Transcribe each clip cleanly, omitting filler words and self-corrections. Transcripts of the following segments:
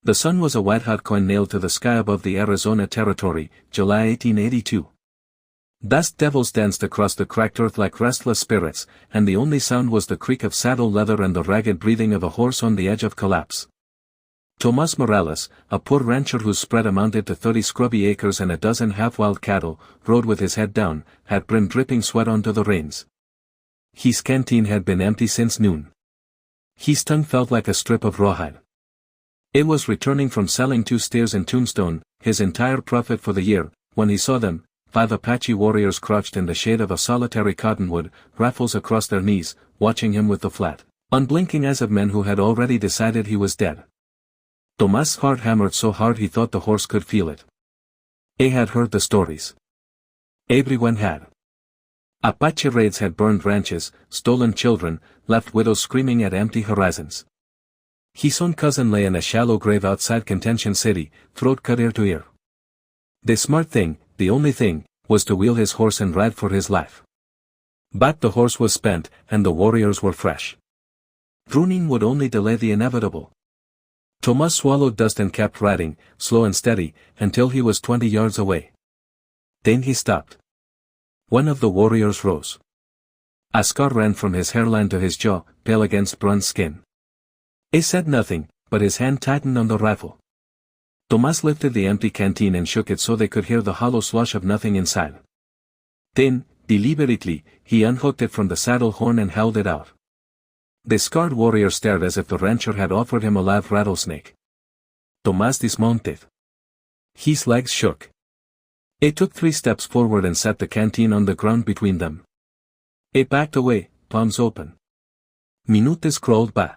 The sun was a white-hot coin nailed to the sky above the Arizona Territory, July 1882. Dust devils danced across the cracked earth like restless spirits, and the only sound was the creak of saddle leather and the ragged breathing of a horse on the edge of collapse. Tomás Morales, a poor rancher whose spread amounted to 30 scrubby acres and a dozen half-wild cattle, rode with his head down, hat brim dripping sweat onto the reins. His canteen had been empty since noon. His tongue felt like a strip of rawhide. It was returning from selling 2 steers in Tombstone, his entire profit for the year, when he saw them, 5 Apache warriors crouched in the shade of a solitary cottonwood, rifles across their knees, watching him with the flat, unblinking eyes of men who had already decided he was dead. Tomás' heart hammered so hard he thought the horse could feel it. He had heard the stories. Everyone had. Apache raids had burned ranches, stolen children, left widows screaming at empty horizons. His own cousin lay in a shallow grave outside Contention City, throat cut ear to ear. The smart thing, the only thing, was to wheel his horse and ride for his life. But the horse was spent, and the warriors were fresh. Pruning would only delay the inevitable. Tomás swallowed dust and kept riding, slow and steady, until he was 20 yards away. Then he stopped. One of the warriors rose. A scar ran from his hairline to his jaw, pale against bronze skin. He said nothing, but his hand tightened on the rifle. Tomás lifted the empty canteen and shook it so they could hear the hollow slush of nothing inside. Then, deliberately, he unhooked it from the saddle horn and held it out. The scarred warrior stared as if the rancher had offered him a live rattlesnake. Tomás dismounted. His legs shook. He took 3 steps forward and set the canteen on the ground between them. He backed away, palms open. Minutes crawled by.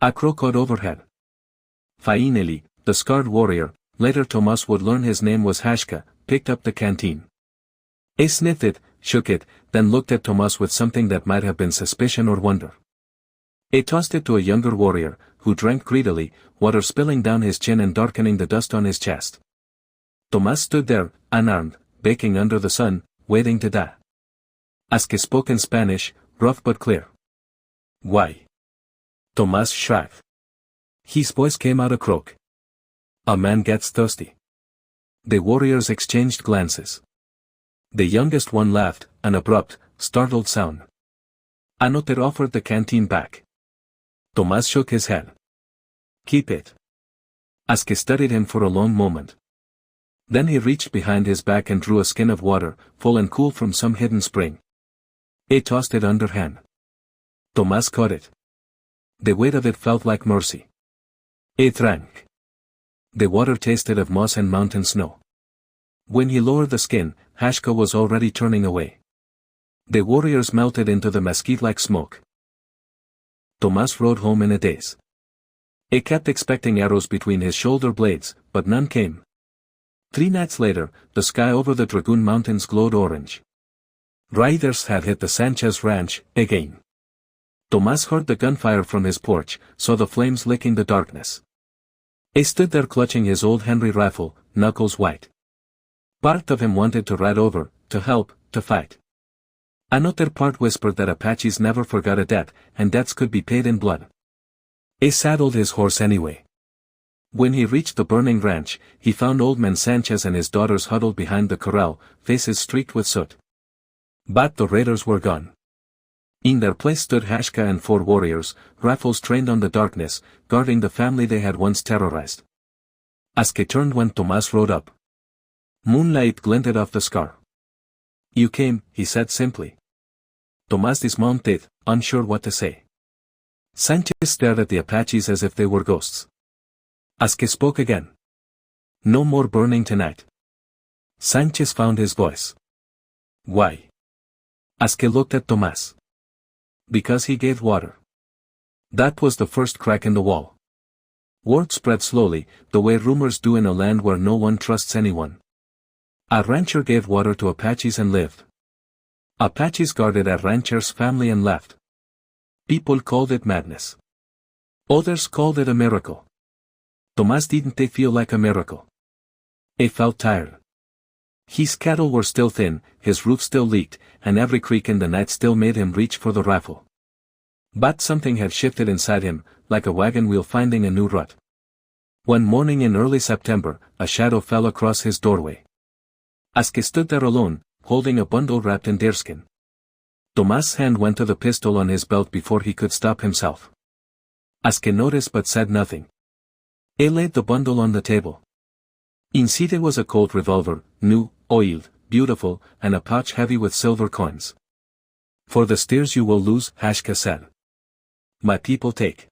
A crow cawed overhead. Finally, the scarred warrior, later Tomás would learn his name was Hashka, picked up the canteen. He sniffed it, shook it, then looked at Tomás with something that might have been suspicion or wonder. He tossed it to a younger warrior, who drank greedily, water spilling down his chin and darkening the dust on his chest. Tomás stood there, unarmed, baking under the sun, waiting to die. Aske spoke in Spanish, rough but clear. Why? Tomás shrugged. His voice came out a croak. A man gets thirsty. The warriors exchanged glances. The youngest one laughed, an abrupt, startled sound. Another offered the canteen back. Tomás shook his head. Keep it. Aske studied him for a long moment. Then he reached behind his back and drew a skin of water, full and cool from some hidden spring. He tossed it underhand. Tomás caught it. The weight of it felt like mercy. He drank. The water tasted of moss and mountain snow. When he lowered the skin, Hashka was already turning away. The warriors melted into the mesquite-like smoke. Tomás rode home in a daze. He kept expecting arrows between his shoulder blades, but none came. 3 nights later, the sky over the Dragoon Mountains glowed orange. Riders had hit the Sanchez Ranch, again. Tomás heard the gunfire from his porch, saw the flames licking the darkness. He stood there clutching his old Henry rifle, knuckles white. Part of him wanted to ride over, to help, to fight. Another part whispered that Apaches never forgot a debt, and debts could be paid in blood. He saddled his horse anyway. When he reached the burning ranch, he found old man Sanchez and his daughters huddled behind the corral, faces streaked with soot. But the raiders were gone. In their place stood Hashka and 4 warriors, rifles trained on the darkness, guarding the family they had once terrorized. Aske turned when Tomás rode up. Moonlight glinted off the scar. You came, he said simply. Tomás dismounted, unsure what to say. Sanchez stared at the Apaches as if they were ghosts. Aske spoke again. No more burning tonight. Sanchez found his voice. Why? Aske looked at Tomás. Because he gave water. That was the first crack in the wall. Word spread slowly, the way rumors do in a land where no one trusts anyone. A rancher gave water to Apaches and lived. Apaches guarded a rancher's family and left. People called it madness. Others called it a miracle. Tomás didn't feel like a miracle. He felt tired. His cattle were still thin, his roof still leaked, and every creak in the night still made him reach for the rifle. But something had shifted inside him, like a wagon wheel finding a new rut. One morning in early September, a shadow fell across his doorway. Aske stood there alone, holding a bundle wrapped in deerskin. Tomás' hand went to the pistol on his belt before he could stop himself. Aske noticed but said nothing. He laid the bundle on the table. Inside was a Colt revolver, new, oiled, beautiful, and a pouch heavy with silver coins. For the steers you will lose, Hashka said. My people take.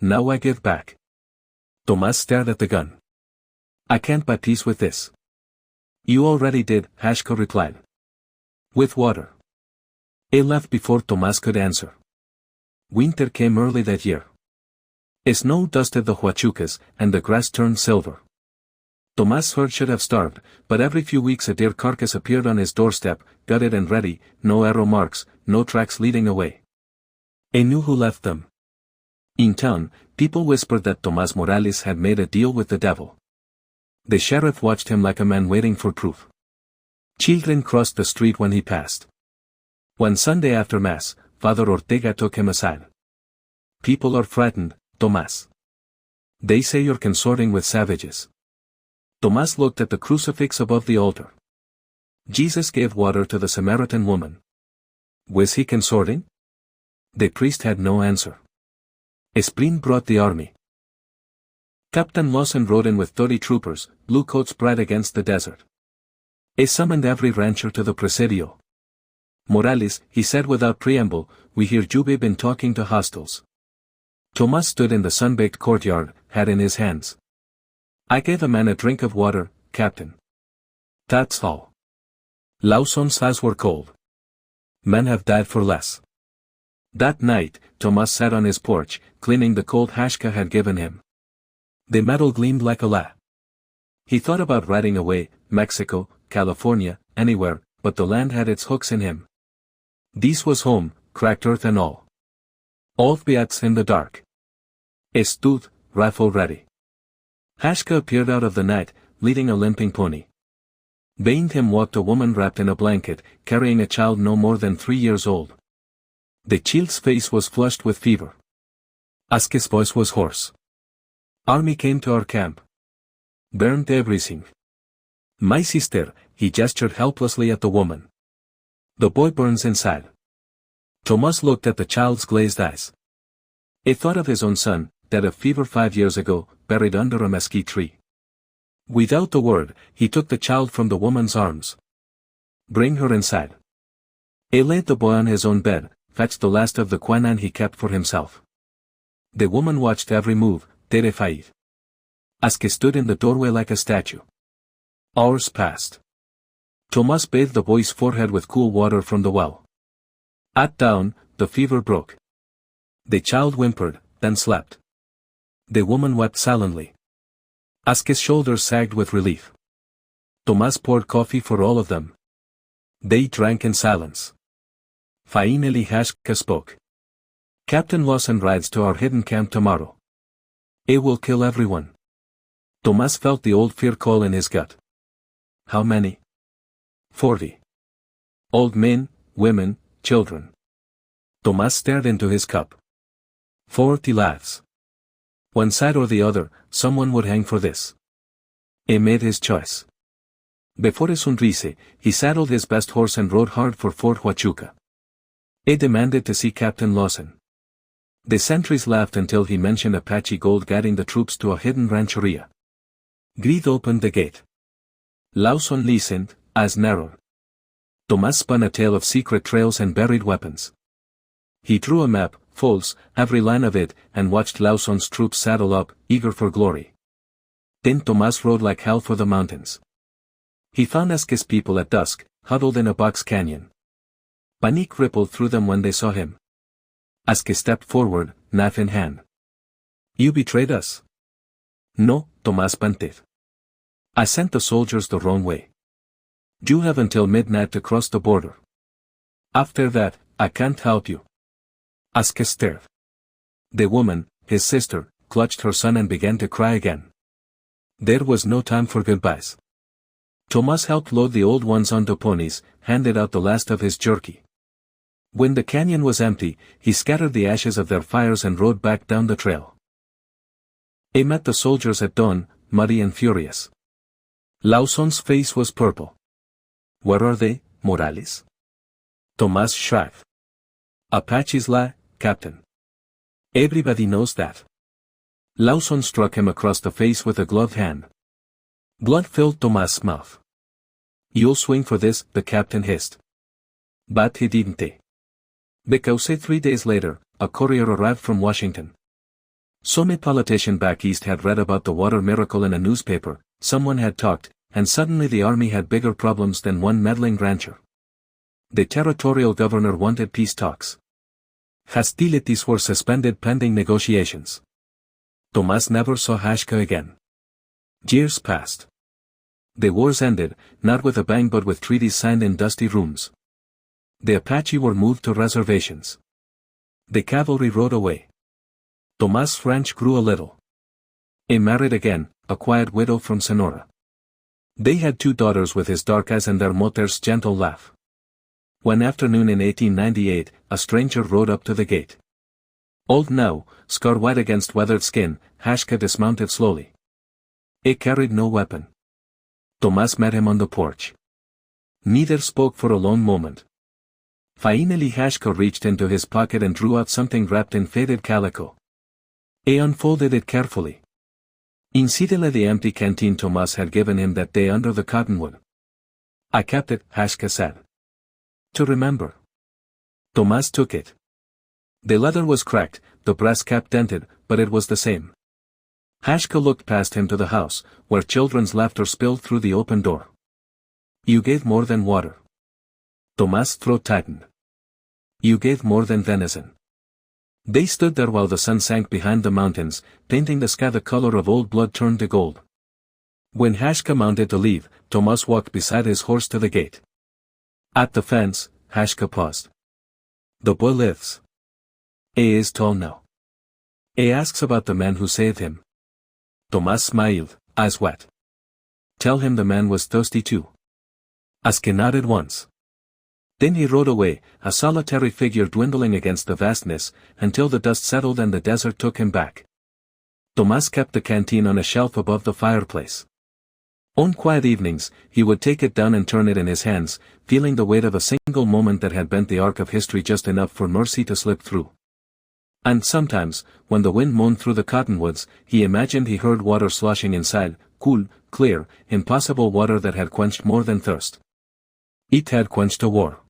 Now I give back. Tomás stared at the gun. I can't buy peace with this. You already did, Hashka replied. With water. He left before Tomás could answer. Winter came early that year. Snow dusted the huachucas, and the grass turned silver. Tomás' herd should have starved, but every few weeks a deer carcass appeared on his doorstep, gutted and ready, no arrow marks, no tracks leading away. He knew who left them. In town, people whispered that Tomás Morales had made a deal with the devil. The sheriff watched him like a man waiting for proof. Children crossed the street when he passed. One Sunday after Mass, Father Ortega took him aside. People are frightened, Tomás. They say you're consorting with savages. Tomás looked at the crucifix above the altar. Jesus gave water to the Samaritan woman. Was he consorting? The priest had no answer. Spring brought the army. Captain Lawson rode in with 30 troopers, blue coats bright against the desert. He summoned every rancher to the presidio. Morales, he said without preamble, we hear you've been talking to hostiles. Tomás stood in the sun-baked courtyard, hat in his hands. I gave a man a drink of water, Captain. That's all. Lawson's eyes were cold. Men have died for less. That night, Tomás sat on his porch, cleaning the cold Hashka had given him. The metal gleamed like a la. He thought about riding away, Mexico, California, anywhere, but the land had its hooks in him. This was home, cracked earth and all. All beats in the dark. He stood, rifle ready. Hashka appeared out of the night, leading a limping pony. Behind him walked a woman wrapped in a blanket, carrying a child no more than 3 years old. The child's face was flushed with fever. Aske's voice was hoarse. Army came to our camp. Burned everything. My sister, he gestured helplessly at the woman. The boy burns inside. Tomás looked at the child's glazed eyes. He thought of his own son, dead of fever 5 years ago, buried under a mesquite tree. Without a word, he took the child from the woman's arms. Bring her inside. He laid the boy on his own bed, fetched the last of the quinine he kept for himself. The woman watched every move, terrified. Aske stood in the doorway like a statue. Hours passed. Tomás bathed the boy's forehead with cool water from the well. At dawn, the fever broke. The child whimpered, then slept. The woman wept silently. Aske's shoulders sagged with relief. Tomás poured coffee for all of them. They drank in silence. Finally Hashka spoke. Captain Lawson rides to our hidden camp tomorrow. He will kill everyone. Tomás felt the old fear call in his gut. How many? 40. Old men, women, children. Tomás stared into his cup. 40 lives. One side or the other, someone would hang for this. He made his choice. Before his sonrise, he saddled his best horse and rode hard for Fort Huachuca. He demanded to see Captain Lawson. The sentries laughed until he mentioned Apache gold guiding the troops to a hidden rancheria. Greed opened the gate. Lawson listened, eyes narrowed. Tomás spun a tale of secret trails and buried weapons. He drew a map, false, every line of it, and watched Lawson's troops saddle up, eager for glory. Then Tomás rode like hell for the mountains. He found Aske's people at dusk, huddled in a box canyon. Panic rippled through them when they saw him. Aske stepped forward, knife in hand. You betrayed us? No, Tomás panted. I sent the soldiers the wrong way. You have until midnight to cross the border. After that, I can't help you. Aske stared. The woman, his sister, clutched her son and began to cry again. There was no time for goodbyes. Tomás helped load the old ones onto ponies, handed out the last of his jerky. When the canyon was empty, he scattered the ashes of their fires and rode back down the trail. He met the soldiers at dawn, muddy and furious. Lawson's face was purple. Where are they, Morales? Tomás shrugged. Apaches Captain. Everybody knows that. Lawson struck him across the face with a gloved hand. Blood filled Tomás' mouth. You'll swing for this, the captain hissed. But he didn't. Because 3 days later, a courier arrived from Washington. Some politician back east had read about the water miracle in a newspaper, someone had talked, and suddenly the army had bigger problems than one meddling rancher. The territorial governor wanted peace talks. Hostilities were suspended pending negotiations. Tomás never saw Haška again. Years passed. The wars ended, not with a bang but with treaties signed in dusty rooms. The Apache were moved to reservations. The cavalry rode away. Tomás' ranch grew a little. He married again, a quiet widow from Sonora. They had 2 daughters with his dark eyes and their mother's gentle laugh. One afternoon in 1898, a stranger rode up to the gate. Old now, scar white against weathered skin, Haška dismounted slowly. He carried no weapon. Tomás met him on the porch. Neither spoke for a long moment. Finally Haška reached into his pocket and drew out something wrapped in faded calico. He unfolded it carefully. Incidentally the empty canteen Tomás had given him that day under the cottonwood. I kept it, Haška said. To remember. Tomás took it. The leather was cracked, the brass cap dented, but it was the same. Haška looked past him to the house, where children's laughter spilled through the open door. You gave more than water. Tomás' throat tightened. You gave more than venison. They stood there while the sun sank behind the mountains, painting the sky the color of old blood turned to gold. When Haška mounted to leave, Tomás walked beside his horse to the gate. At the fence, Haška paused. The boy lives. He is tall now. He asks about the man who saved him. Tomás smiled, eyes wet. Tell him the man was thirsty too. Haška nodded once. Then he rode away, a solitary figure dwindling against the vastness, until the dust settled and the desert took him back. Tomás kept the canteen on a shelf above the fireplace. On quiet evenings, he would take it down and turn it in his hands, feeling the weight of a single moment that had bent the arc of history just enough for mercy to slip through. And sometimes, when the wind moaned through the cottonwoods, he imagined he heard water sloshing inside, cool, clear, impossible water that had quenched more than thirst. It had quenched a war.